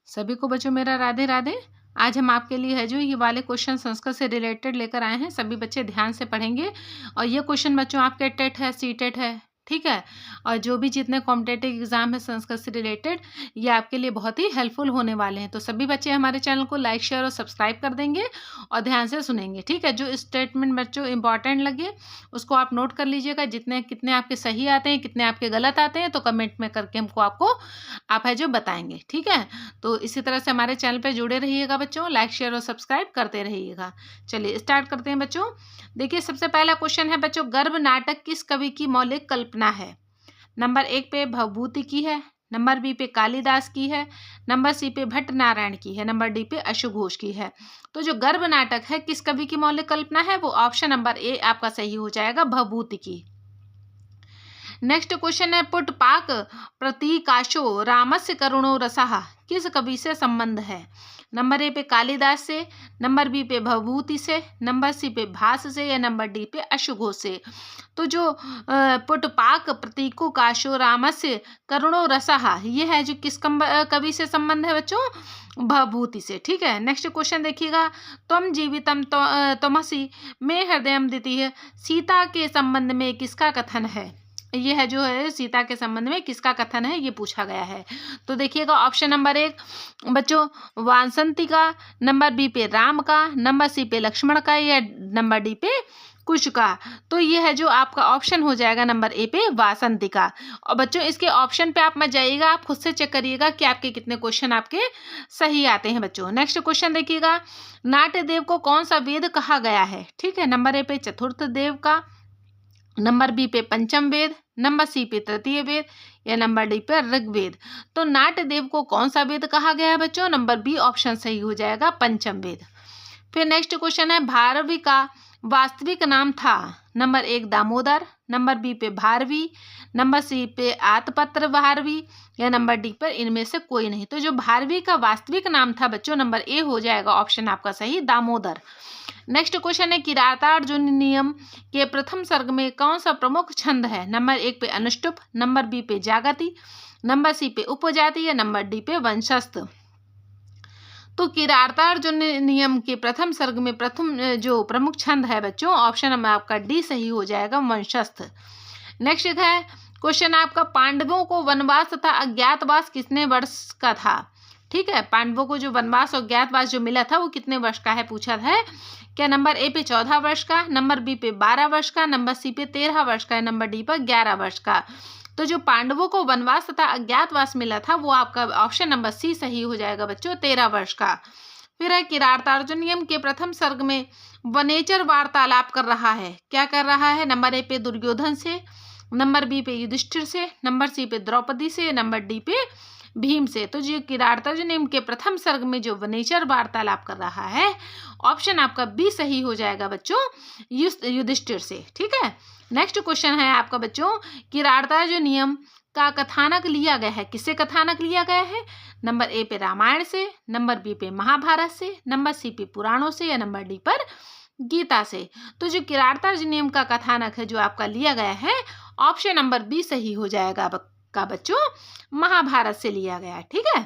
सभी को बच्चों मेरा राधे राधे। आज हम आपके लिए है जो ये वाले क्वेश्चन संस्कृत से रिलेटेड लेकर आए हैं। सभी बच्चे ध्यान से पढ़ेंगे और ये क्वेश्चन बच्चों आपके टेट है, सी टेट है, ठीक है। और जो भी जितने कॉम्पिटेटिव एग्जाम है संस्कृत से रिलेटेड, ये आपके लिए बहुत ही हेल्पफुल होने वाले हैं। तो सभी बच्चे हमारे चैनल को लाइक शेयर और सब्सक्राइब कर देंगे और ध्यान से सुनेंगे, ठीक है। जो स्टेटमेंट बच्चों इंपॉर्टेंट लगे उसको आप नोट कर लीजिएगा। जितने कितने आपके सही आते हैं, कितने आपके गलत आते हैं, तो कमेंट में करके हमको आप है जो बताएंगे, ठीक है। तो इसी तरह से हमारे चैनल पे जुड़े रहिएगा बच्चों, लाइक शेयर और सब्सक्राइब करते रहिएगा। चलिए स्टार्ट करते हैं बच्चों। देखिए सबसे पहला क्वेश्चन है बच्चों, गर्भ नाटक किस कवि की मौलिक कल्पना है? नंबर 1 पे भवभूति की है, नंबर बी पे कालिदास की है, नंबर सी पे भट्ट नारायण की है, नंबर डी पे अश्वघोष की है। तो जो गर्भ नाटक है किस कवि की मौलिक कल्पना है, वो ऑप्शन नंबर ए आपका सही हो जाएगा, भवभूति की। नेक्स्ट क्वेश्चन है, पुटपाक प्रतीकाशो रामस्य करुणो रसः किस कवि से संबंध है? नंबर ए पे कालिदास से, नंबर बी पे भवभूति से, नंबर सी पे भास से, या नंबर डी पे अश्वघोष से। तो जो पुटपाक प्रतीको काशो रामस्य करुणो रसः, ये है जो किस कवि से संबंध है बच्चों? भवभूति से, ठीक है। नेक्स्ट क्वेश्चन देखिएगा, त्वम जीवितम त्वमसि में हृदयम द्वितीय सीता के संबंध में किसका कथन है? ये है जो है सीता के संबंध में किसका कथन है, ये पूछा गया है। तो देखिएगा ऑप्शन नंबर 1 बच्चों वासंती का, नंबर बी पे राम का, नंबर सी पे लक्ष्मण का, या नंबर डी पे कुश का। तो ये है जो आपका ऑप्शन हो जाएगा नंबर ए पे वासंती का। और बच्चों इसके ऑप्शन पे आप मत जाइएगा, आप खुद से चेक करिएगा कि आपके कितने क्वेश्चन आपके सही आते हैं बच्चों। नेक्स्ट क्वेश्चन देखिएगा, नाट्य देव को कौन सा वेद कहा गया है? ठीक है, नंबर ए पे चतुर्थ देव का, नंबर बी पे पंचम वेद, नंबर सी पे तृतीय वेद, या नंबर डी पे ऋग्वेद। तो नाट्य देव को कौन सा वेद कहा गया है बच्चों? नंबर बी ऑप्शन सही हो जाएगा, पंचम वेद। फिर नेक्स्ट क्वेश्चन है, भारवी का वास्तविक नाम था? नंबर 1 दामोदर, नंबर बी पे भारवी, नंबर सी पे आतपत्र भारवी, या नंबर डी पर इनमें से कोई नहीं। तो जो भारवी का वास्तविक नाम था बच्चों, नंबर ए हो जाएगा ऑप्शन आपका सही, दामोदर। नेक्स्ट क्वेश्चन है, किरातार्जुन नियम के प्रथम सर्ग में कौन सा प्रमुख छंद है? नंबर 1 पे अनुष्टुप, नंबर बी पे जागति, नंबर सी पे उपजाति, या नंबर डी पे वंशस्थ। तो किरातार्जुन नियम के प्रथम सर्ग में प्रथम जो प्रमुख छंद है बच्चों, ऑप्शन नंबर आपका डी सही हो जाएगा, वंशस्थ। नेक्स्ट है क्वेश्चन आपका, पांडवों को वनवास तथा अज्ञातवास कितने वर्ष का था? ठीक है, पांडवों को जो वनवास और अज्ञातवास जो मिला था वो कितने वर्ष का है पूछा है। क्या नंबर ए पे 14 वर्ष का, नंबर बी पे 12 वर्ष का, नंबर सी पे 13 वर्ष का, नंबर डी पर 11 वर्ष का। तो जो पांडवों को वनवास तथा अज्ञातवास मिला था वो आपका ऑप्शन नंबर सी सही हो जाएगा बच्चों, 13 वर्ष का। फिर है, किरातार्जुनियम के प्रथम सर्ग में वनेचर वार्तालाप कर रहा है, क्या कर रहा है? नंबर ए पे दुर्योधन से, नंबर बी पे युधिष्ठिर से, नंबर सी पे द्रौपदी से, नंबर डी पे भीम से। तो जो किरातार्जुनियम के प्रथम सर्ग में जो वनेचर वार्तालाप कर रहा है, ऑप्शन आपका बी सही हो जाएगा बच्चों, युधिष्ठिर से, ठीक है। नेक्स्ट क्वेश्चन है आपका बच्चों, किरातार्जुनियम का कथानक लिया गया है, किससे कथानक लिया गया है? नंबर ए पे रामायण से, नंबर बी पे महाभारत से, नंबर सी पे पुराणों से, या नंबर डी पर गीता से। तो जो किरातार्जुनियम का कथानक है जो आपका लिया गया है, ऑप्शन नंबर बी सही हो जाएगा का बच्चों, महाभारत से लिया गया है, ठीक है।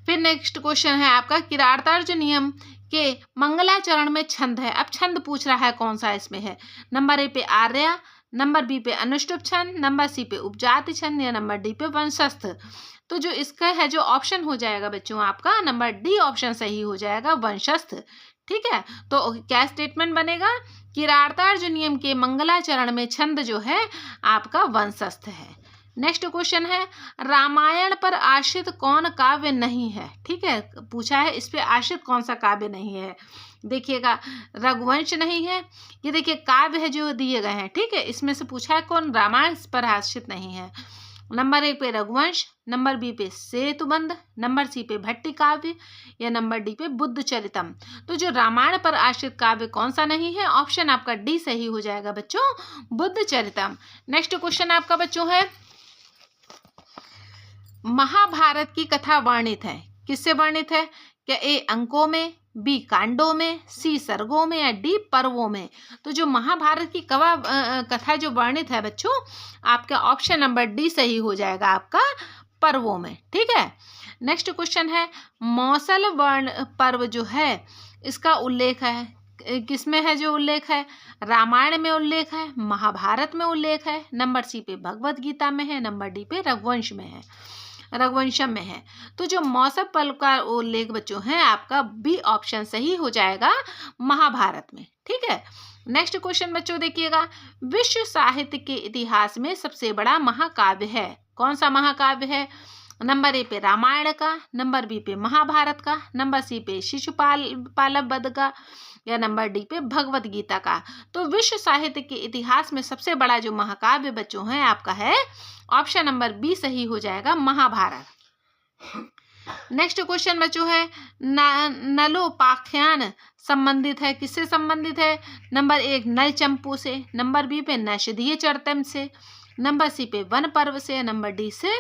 फिर नेक्स्ट क्वेश्चन है आपका, किरातार्जुनियम के मंगलाचरण में छंद है। अब छंद पूछ रहा है कौन सा इसमें है? नंबर ए पे आर्या, नंबर बी पे अनुष्टुप छंद, नंबर सी पे उपजाति छंद, या नंबर डी पे वंशस्थ। तो जो इसका है जो ऑप्शन हो जाएगा बच्चों आपका नंबर डी ऑप्शन सही हो जाएगा, वंशस्थ, ठीक है। तो क्या स्टेटमेंट बनेगा? किरातार्जुनियम के मंगलाचरण में छंद जो है आपका वंशस्थ है। नेक्स्ट क्वेश्चन है, रामायण पर आश्रित कौन काव्य नहीं है? ठीक है, पूछा है इस पे आश्रित कौन सा काव्य नहीं है। देखिएगा, रघुवंश नहीं है, ये देखिए काव्य है जो दिए गए हैं, ठीक है। इसमें से पूछा है कौन रामायण पर आश्रित नहीं है। नंबर 1 पे रघुवंश, नंबर बी पे सेतुबंध, नंबर सी पे भट्टी काव्य, या नंबर डी पे बुद्ध चरितम। तो जो रामायण पर आश्रित काव्य कौन सा नहीं है? ऑप्शन आपका डी सही हो जाएगा बच्चों, बुद्ध चरितम। नेक्स्ट क्वेश्चन आपका बच्चों है, महाभारत की कथा वर्णित है, किससे वर्णित है? क्या ए अंकों में, बी कांडों में, सी सर्गों में, या डी पर्वों में? तो जो महाभारत की कथा जो वर्णित है बच्चों, आपका ऑप्शन नंबर डी सही हो जाएगा आपका, पर्वों में, ठीक है। नेक्स्ट क्वेश्चन है मौसल वर्ण पर्व जो है इसका उल्लेख है किसमें है, जो उल्लेख है रामायण में उल्लेख है, महाभारत में उल्लेख है, नंबर सी पे भगवत गीता में है, नंबर डी पे रघुवंश में है, रघुवंशम में है। तो जो मौसम पल का उल्लेख बच्चों है आपका बी ऑप्शन सही हो जाएगा महाभारत में। ठीक है, नेक्स्ट क्वेश्चन बच्चों देखिएगा, विश्व साहित्य के इतिहास में सबसे बड़ा महाकाव्य है, कौन सा महाकाव्य है, नंबर ए पे रामायण का, नंबर बी पे महाभारत का, नंबर सी पे शिशुपाल पालव वध का, या नंबर डी पे भगवत गीता का। तो विश्व साहित्य के इतिहास में सबसे बड़ा जो महाकाव्य बच्चों है आपका है ऑप्शन नंबर बी सही हो जाएगा महाभारत। नेक्स्ट क्वेश्चन बच्चों है नलोपाख्यान संबंधित है, किससे संबंधित है, नंबर एक नल चंपू से, नंबर बी पे नैषधीय चरतम से, नंबर सी पे वन पर्व से, नंबर डी से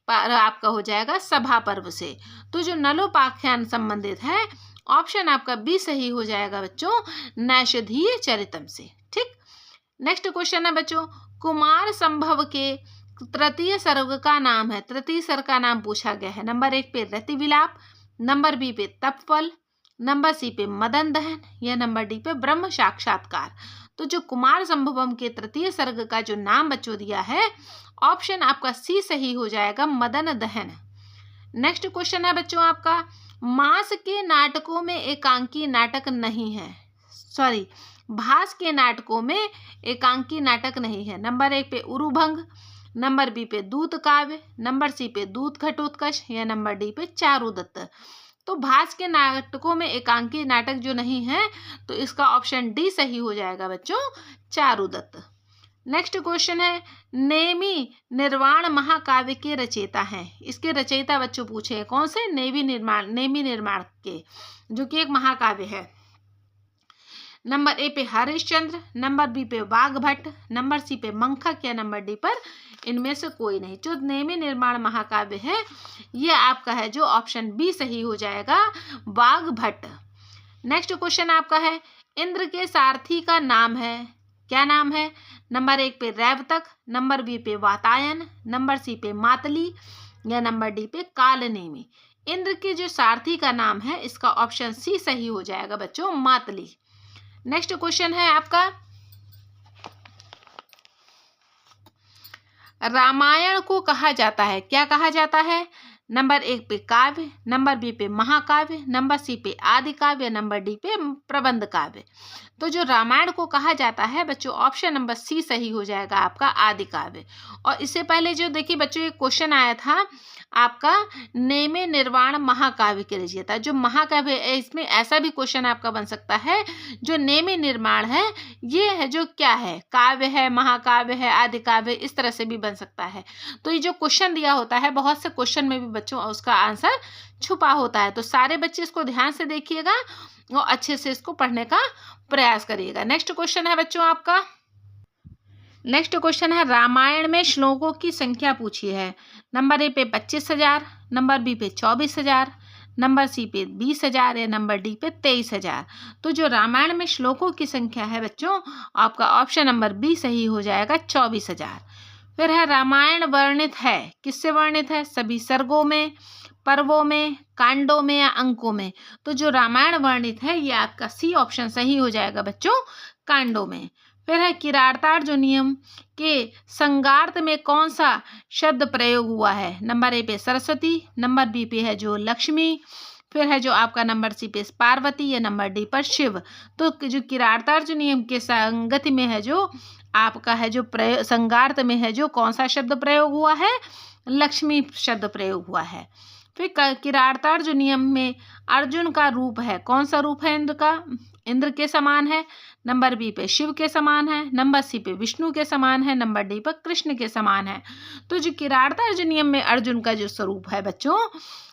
आपका हो जाएगा सभा पर्व से। तो जो नलोपाख्यान संबंधित है ऑप्शन आपका बी सही हो जाएगा बच्चों नैषधीय चरितम से। ठीक, नेक्स्ट क्वेश्चन है बच्चों कुमार संभव के तृतीय सर्ग का नाम है, तृतीय सर्ग का नाम पूछा गया है, नंबर एक पे रति विलाप, नंबर बी पे तपफल, नंबर सी पे मदन दहन, या नंबर डी पे ब्रह्म साक्षात्कार। तो जो कुमार संभवम के तृतीय सर्ग का जो नाम बच्चों दिया है ऑप्शन आपका सी सही हो जाएगा मदन दहन। नेक्स्ट क्वेश्चन है बच्चों आपका मास के नाटकों में एकांकी नाटक नहीं है, सॉरी भास के नाटकों में एकांकी नाटक नहीं है, नंबर एक पे उरुभंग, नंबर बी पे दूत काव्य, नंबर सी पे दूत घटोत्कच, या नंबर डी पे चारुदत्त। तो भास के नाटकों में एकांकी नाटक जो नहीं है तो इसका ऑप्शन डी सही हो जाएगा बच्चों चारुदत्त। नेक्स्ट क्वेश्चन है नेमी निर्वाण महाकाव्य के रचयिता हैं, इसके रचयिता बच्चों पूछे हैं कौन से, नेमी निर्माण के, जो कि एक महाकाव्य है, नंबर ए पे हरिश्चंद्र, नंबर बी पे वाघभट्ट, नंबर सी पे मंखक, या नंबर डी पर इनमें से कोई नहीं। जो नेमी निर्माण महाकाव्य है ये आपका है जो ऑप्शन बी सही हो जाएगा वाघभट्ट। नेक्स्ट क्वेश्चन आपका है इंद्र के सारथी का नाम है, क्या नाम है, नंबर एक पे रैवतक, नंबर बी पे वातायन, नंबर सी पे मातली, या नंबर डी पे कालनेमी। इंद्र के जो सारथी का नाम है इसका ऑप्शन सी सही हो जाएगा बच्चों मातली। नेक्स्ट क्वेश्चन है आपका रामायण को कहा जाता है, क्या कहा जाता है, नंबर एक पे काव्य, नंबर बी पे महाकाव्य, नंबर सी पे आदि काव्य, नंबर डी पे प्रबंध काव्य। तो जो रामायण को कहा जाता है बच्चों ऑप्शन नंबर सी सही हो जाएगा आपका आदि काव्य। और इससे पहले जो देखिए बच्चों एक क्वेश्चन आया था आपका नेमे निर्वाण महाकाव्य के रचयिता, जो महाकाव्य है इसमें ऐसा भी क्वेश्चन आपका बन सकता है जो नेमे निर्माण है ये है जो क्या है, काव्य है, महाकाव्य है, आदि काव्य, इस तरह से भी बन सकता है। तो ये जो क्वेश्चन दिया होता है बहुत से क्वेश्चन में भी बच्चों उसका आंसर छुपा होता है। तो सारे बच्चे इसको ध्यान से देखिएगा और अच्छे से इसको पढ़ने का प्रयास करिएगा। नेक्स्ट क्वेश्चन है बच्चों आपका, नेक्स्ट क्वेश्चन है रामायण में श्लोकों की संख्या पूछी है, नंबर ए पे 25,000, नंबर बी पे 24,000, नंबर सी पे 20,000, या नंबर डी पे 23,000। तो जो रामायण में श्लोकों की संख्या है बच्चों आपका ऑप्शन नंबर बी सही हो जाएगा 24,000। फिर है रामायण वर्णित है, किससे वर्णित है, सभी सर्गों में, पर्वों में, कांडों में, या अंकों में। तो जो रामायण वर्णित है ये आपका सी ऑप्शन सही हो जाएगा बच्चों कांडों में। फिर है किरातार्जुनीयम के संगार्थ में कौन सा शब्द प्रयोग हुआ है, नंबर ए पे सरस्वती, नंबर बी पे है जो लक्ष्मी, फिर है जो आपका नंबर सी पे पार्वती, या नंबर डी पर शिव। तो जो किरातार्जुनीयम के संगति में है जो आपका है जो प्रयोग संगार्थ में है जो कौन सा शब्द प्रयोग हुआ है, लक्ष्मी शब्द प्रयोग हुआ है। फिर किरातार्जुनीयम में अर्जुन का रूप है, कौन सा रूप है इंद्र का, इंद्र के समान है, नंबर बी पे शिव के समान है, नंबर सी पे विष्णु के समान है, नंबर डी पर कृष्ण के समान है। तो जो किरातार्जुनीयम में अर्जुन का जो स्वरूप है बच्चों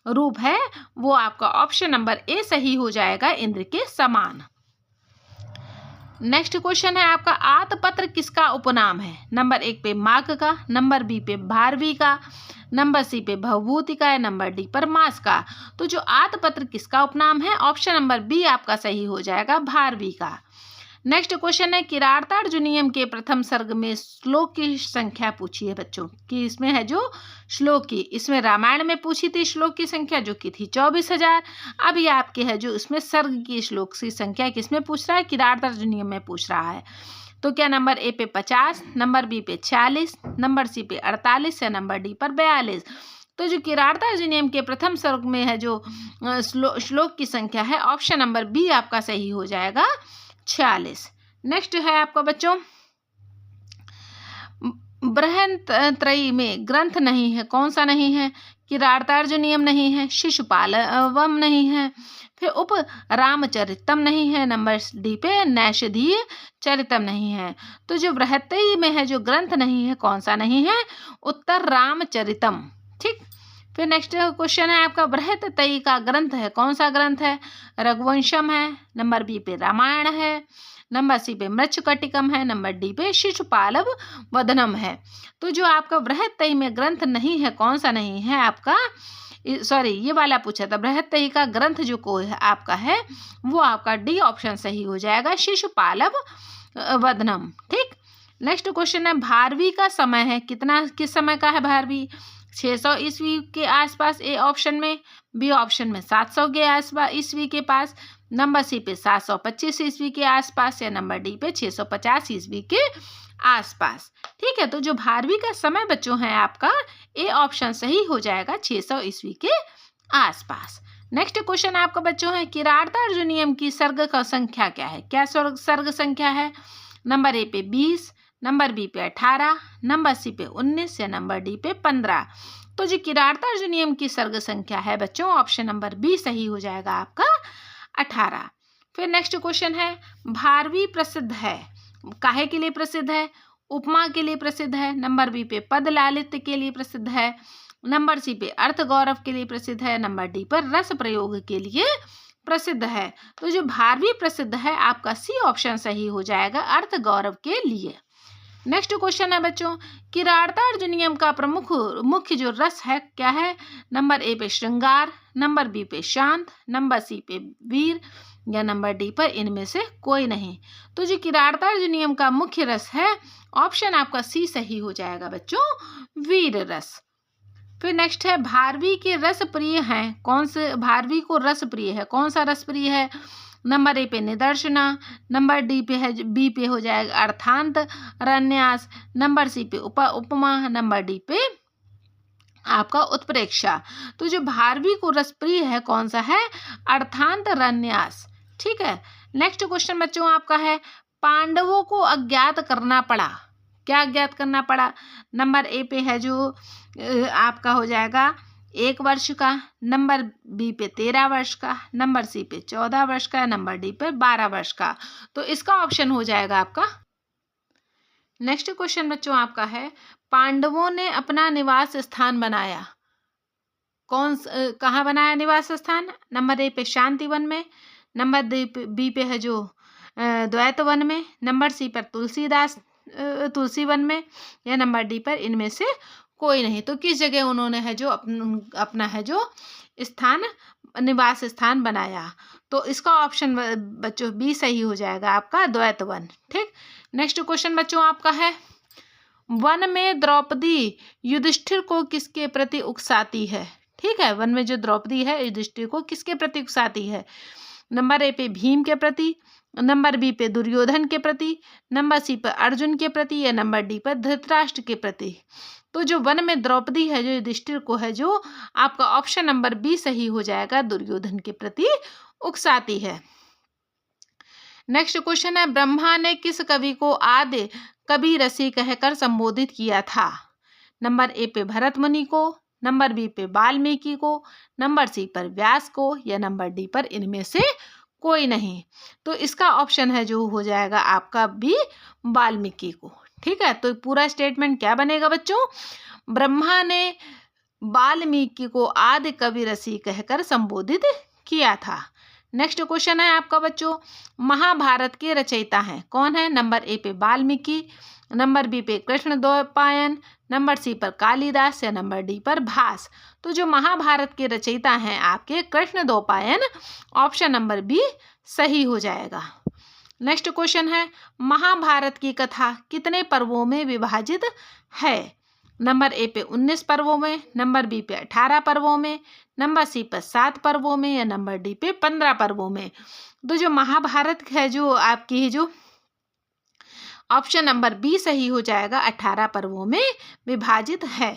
रूप है वो आपका ऑप्शन नंबर ए सही हो जाएगा इंद्र के समान। नेक्स्ट क्वेश्चन है आपका आतपत्र किसका उपनाम है, नंबर एक पे माघ का, नंबर बी पे भारवी का, नंबर सी पे भवभूति का, नंबर डी पर मास का। तो जो आतपत्र किसका उपनाम है ऑप्शन नंबर बी आपका सही हो जाएगा भारवी का। नेक्स्ट क्वेश्चन है किरातार्जुनीयम के प्रथम सर्ग में श्लोक की संख्या पूछी है बच्चों कि इसमें है जो श्लोक की, इसमें रामायण में पूछी थी श्लोक की संख्या जो की थी 24,000। अब ये आपके है जो इसमें सर्ग की श्लोक की संख्या किसमें पूछ रहा है, किरातार्जुनीयम में पूछ रहा है। तो क्या नंबर ए पे 50, नंबर बी पे 40, नंबर सी पे 48 या नंबर डी पर 42। तो जो किरातार्जुनीयम के प्रथम सर्ग में है जो श्लोक की संख्या है ऑप्शन नंबर बी आपका सही हो जाएगा 46। नेक्स्ट है आपका बच्चों बृहन्त्रयी में ग्रंथ नहीं है, कौन सा नहीं है, किरातार्जुनीयम नहीं है, शिशुपालवम नहीं है, फिर उप रामचरितम नहीं है, नंबर डी पे नैषधीय चरितम नहीं है। तो जो बृहत्त्रयी में है जो ग्रंथ नहीं है कौन सा नहीं है, उत्तर रामचरितम। ठीक, फिर नेक्स्ट क्वेश्चन है आपका बृहत्त्रयी का ग्रंथ है, कौन सा ग्रंथ है, रघुवंशम है, नंबर बी पे रामायण है, नंबर सी पे मृच्छकटिकम है, नंबर डी पे शिशुपालव वदनम है। तो जो आपका बृहत्त्रयी में ग्रंथ नहीं है कौन सा नहीं है आपका, सॉरी ये वाला पूछा था, बृहत्त्रयी का ग्रंथ जो कोई है आपका है वो आपका डी ऑप्शन सही हो जाएगा, शिशुपालव वदनम। ठीक, नेक्स्ट क्वेश्चन है भारवी का समय है कितना, किस समय का है भारवी, 600 ईस्वी के आसपास ए ऑप्शन में, बी ऑप्शन में 700 के आसपास ईस्वी के पास, नंबर सी पे 725 ईस्वी के आसपास या नंबर डी पे 650 ईस्वी के आसपास। ठीक है, तो जो भारवी का समय बच्चों है आपका ए ऑप्शन सही हो जाएगा 600 ईस्वी के आसपास। नेक्स्ट क्वेश्चन आपका बच्चों है किरातार्जुनीयम की सर्ग का संख्या क्या है, क्या सर्ग संख्या है, नंबर ए पे 20, नंबर बी पे 18, नंबर सी पे 19 या नंबर डी पे 15। तो जो किरातार्जुनीयम की सर्ग संख्या है बच्चों ऑप्शन नंबर बी सही हो जाएगा आपका 18। फिर नेक्स्ट क्वेश्चन है भारवी प्रसिद्ध है, काहे के लिए प्रसिद्ध है, उपमा के लिए प्रसिद्ध है, नंबर बी पे पद लालित्य के लिए प्रसिद्ध है, नंबर सी पे अर्थ गौरव के लिए प्रसिद्ध है, नंबर डी पर रस प्रयोग के लिए प्रसिद्ध है। तो जो भारवी प्रसिद्ध है आपका सी ऑप्शन सही हो जाएगा, अर्थ गौरव के लिए। नेक्स्ट क्वेश्चन है बच्चों किरातार्जुनीयम का प्रमुख मुख्य जो रस है क्या है, नंबर ए पे श्रृंगार, नंबर बी पे शांत, नंबर सी पे वीर या नंबर डी पर इनमें से कोई नहीं। तो जो किरातार्जुनीयम का मुख्य रस है ऑप्शन आपका सी सही हो जाएगा बच्चों, वीर रस। फिर नेक्स्ट है भारवी के रस प्रिय हैं, कौन से भारवी को रस प्रिय है, कौन सा रस प्रिय है, नंबर ए पे निदर्शना, नंबर डी पे है बी पे हो जाएगा अर्थांत रन्यास, नंबर सी पे उपमा, नंबर डी पे आपका उत्प्रेक्षा। तो जो भारवी को रसप्रिय है कौन सा है, अर्थांत रन्यास। ठीक है, नेक्स्ट क्वेश्चन बच्चों आपका है पांडवों को अज्ञात करना पड़ा, क्या अज्ञात करना पड़ा, नंबर ए पे है जो आपका हो जाएगा 1 वर्ष का, नंबर बी पे 13 वर्ष का, नंबर सी पे 14 वर्ष का, नंबर डी पे 12 वर्ष का। तो इसका ऑप्शन हो जाएगा आपका। नेक्स्ट क्वेश्चन बच्चों आपका है पांडवों ने अपना निवास स्थान बनाया, कहाँ बनाया निवास स्थान, नंबर ए पे शांति वन में, नंबर बी पे है जो द्वैत वन में, नंबर सी पर तुलसी वन में या नंबर डी पर इनमें से कोई नहीं। तो किस जगह उन्होंने है जो अपना है जो स्थान निवास स्थान बनाया, तो इसका ऑप्शन बच्चों बी सही हो जाएगा आपका, द्वैत वन। ठीक, नेक्स्ट क्वेश्चन बच्चों आपका है वन में द्रौपदी युधिष्ठिर को किसके प्रति उकसाती है। ठीक है, वन में जो द्रौपदी है युधिष्ठिर को किसके प्रति उकसाती है, नंबर ए पे भीम के प्रति, नंबर बी पे दुर्योधन के प्रति, नंबर सी पर अर्जुन के प्रति या नंबर डी पर धृतराष्ट्र के प्रति। तो जो वन में द्रौपदी है जो युधिष्ठिर को है जो आपका ऑप्शन नंबर बी सही हो जाएगा, दुर्योधन के प्रति उकसाती है। नेक्स्ट क्वेश्चन है ब्रह्मा ने किस कवि को आदि कवि ऋषि कहकर संबोधित किया था, नंबर ए पे भरत मुनि को, नंबर बी पे वाल्मीकि को, नंबर सी पर व्यास को या नंबर डी पर इनमें से कोई नहीं। तो इसका ऑप्शन है जो हो जाएगा आपका बी, वाल्मीकि को। ठीक है, तो पूरा स्टेटमेंट क्या बनेगा बच्चों, ब्रह्मा ने वाल्मीकि को आदि कवि ऋषि कहकर संबोधित किया था। नेक्स्ट क्वेश्चन है आपका बच्चों महाभारत के रचयिता हैं कौन है, नंबर ए पे वाल्मीकि, नंबर बी पे कृष्णद्वैपायन, नंबर सी पर कालिदास या नंबर डी पर भास। तो जो महाभारत के रचयिता हैं आपके कृष्णद्वैपायन, ऑप्शन नंबर बी सही हो जाएगा। नेक्स्ट क्वेश्चन है, महाभारत की कथा कितने पर्वों में विभाजित है? नंबर ए पे 19 पर्वों में, नंबर बी पे 18 पर्वों में, नंबर सी पे 7 पर्वों में, या नंबर डी पे 15 पर्वों में। तो जो महाभारत है जो आपकी जो ऑप्शन नंबर बी सही हो जाएगा, 18 पर्वों में विभाजित है।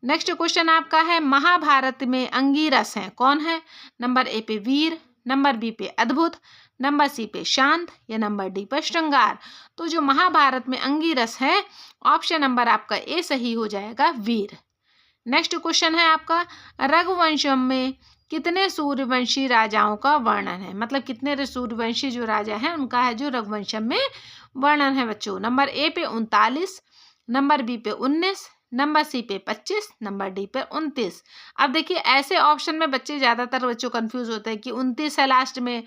नेक्स्ट क्वेश्चन आपका है, महाभारत में अंगिरस हैं, कौन है? नंबर ए पे वीर, नंबर बी पे अद्भुत, नंबर सी पे शांत, या नंबर डी पर श्रृंगार। तो जो महाभारत में अंगिरस है, ऑप्शन नंबर आपका ए सही हो जाएगा, वीर। नेक्स्ट क्वेश्चन है आपका, रघुवंशम में कितने सूर्यवंशी राजाओं का वर्णन है? मतलब कितने सूर्यवंशी जो राजा हैं उनका है जो रघुवंशम में वर्णन है बच्चों। नंबर ए पे 39, नंबर बी पे 19, नंबर सी पे 25, नंबर डी पे 29। अब देखिए ऐसे ऑप्शन में बच्चे ज़्यादातर बच्चों कंफ्यूज होते हैं कि 29 है लास्ट में,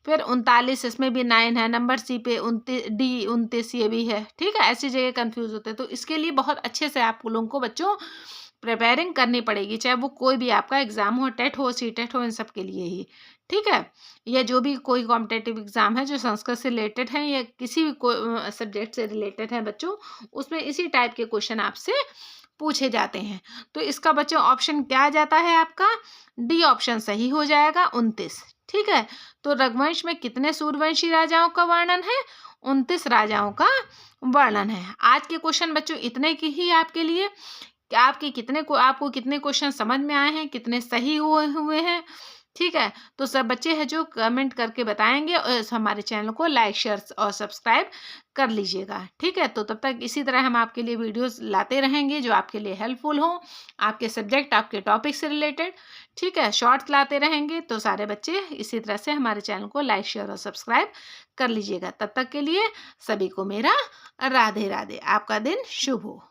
फिर 39 इसमें भी 9 है, नंबर सी पे 29 ये भी है, ठीक है। ऐसी जगह कंफ्यूज होते हैं, तो इसके लिए बहुत अच्छे से आप लोगों को बच्चों प्रिपेयरिंग करनी पड़ेगी, चाहे वो कोई भी आपका एग्जाम हो, टेट हो, सी टेट हो, इन सब के लिए ही, ठीक है। या जो भी कोई कॉम्पिटेटिव एग्जाम है जो संस्कृत से रिलेटेड है या किसी भी सब्जेक्ट से रिलेटेड है बच्चों, उसमें इसी टाइप के क्वेश्चन आपसे पूछे जाते हैं। तो इसका बच्चों ऑप्शन क्या आ जाता है आपका? डी ऑप्शन सही हो जाएगा, 29, ठीक है। तो रघुवंश में कितने सूर्यवंशी राजाओं का वर्णन है? 29 राजाओं का वर्णन है। आज के क्वेश्चन बच्चों इतने की ही आपके लिए, कि आपको कितने क्वेश्चन समझ में आए हैं, कितने सही हुए हैं, ठीक है। तो सब बच्चे हैं जो कमेंट करके बताएंगे, और हमारे चैनल को लाइक, शेयर और सब्सक्राइब कर लीजिएगा, ठीक है। तो तब तक इसी तरह हम आपके लिए वीडियोस लाते रहेंगे जो आपके लिए हेल्पफुल हो, आपके सब्जेक्ट, आपके टॉपिक से रिलेटेड, ठीक है। शॉर्ट्स लाते रहेंगे, तो सारे बच्चे इसी तरह से हमारे चैनल को लाइक, शेयर और सब्सक्राइब कर लीजिएगा। तब तक के लिए सभी को मेरा राधे राधे। आपका दिन शुभ हो।